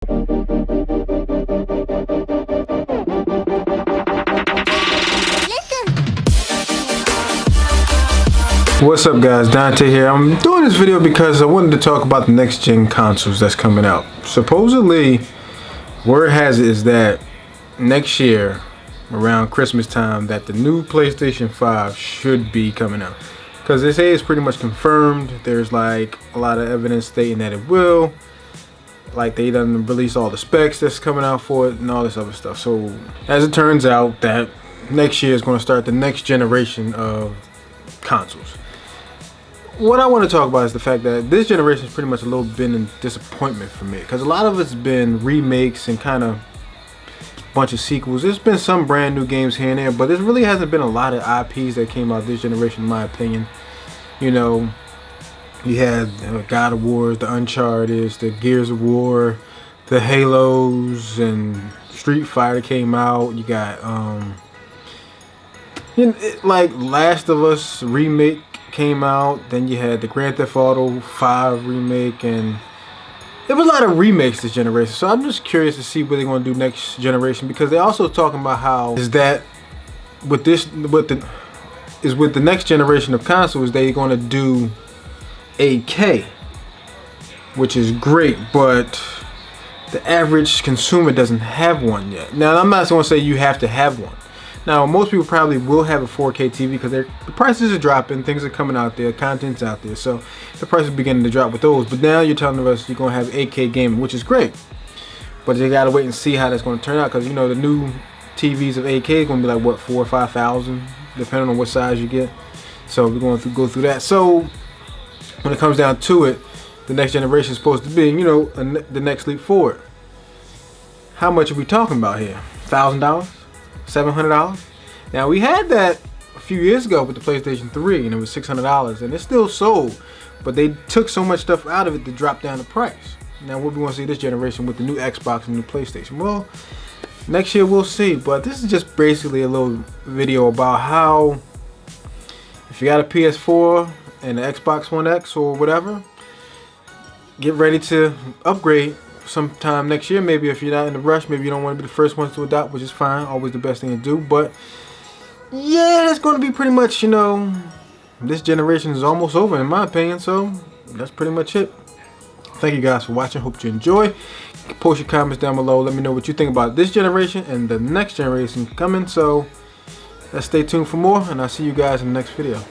What's up guys, Dante here. I'm doing this video because I wanted to talk about the next gen consoles that's coming out. Supposedly, word has it is that next year, around Christmas time, that the new PlayStation 5 should be coming out. Because they say it's pretty much confirmed. There's like a lot of evidence stating that it will. Like they done release all the specs that's coming out for it and all this other stuff. So as it turns out, that next year is going to start the next generation of consoles. What I want to talk about is the fact that this generation is pretty much a little bit in disappointment for me, because a lot of it's been remakes and kind of a bunch of sequels. There's been some brand new games here and there, but there really hasn't been a lot of IPs that came out this generation, in my opinion. You know, you had God of Wars, the Uncharted, the Gears of War, the Halos, and Street Fighter came out. You got like Last of Us remake came out. Then you had the Grand Theft Auto 5 remake, and there was a lot of remakes this generation. So I'm just curious to see what they're going to do next generation, because they're also talking about how is that with the next generation of consoles, they're going to do 8K, which is great, but the average consumer doesn't have one yet. Now I'm not going to say you have to have one. Now, most people probably will have a 4K TV because the prices are dropping, things are coming out there, content's out there, so the price is beginning to drop with those. But now you're telling us you're going to have 8K gaming, which is great. But you got to wait and see how that's going to turn out, because, you know, the new TVs of 8K is going to be like, what, 4,000 or 5,000, depending on what size you get. So we're going to go through that. So when it comes down to it, the next generation is supposed to be, you know, the next leap forward. How much are we talking about here? $1,000? $700? Now, we had that a few years ago with the PlayStation 3, and it was $600, and it's still sold, but they took so much stuff out of it to drop down the price. Now, what we want to see this generation with the new Xbox and new PlayStation? Well, next year we'll see, but this is just basically a little video about how, if you got a PS4 and an Xbox One X or whatever, get ready to upgrade sometime next year. Maybe if you're not in a rush, maybe you don't want to be the first ones to adopt, which is fine, always the best thing to do. But yeah, it's going to be pretty much, you know, this generation is almost over in my opinion. So that's pretty much it. Thank you guys for watching. Hope you enjoy. Post your comments down below. Let me know what you think about this generation and the next generation coming. So let's stay tuned for more, and I'll see you guys in the next video.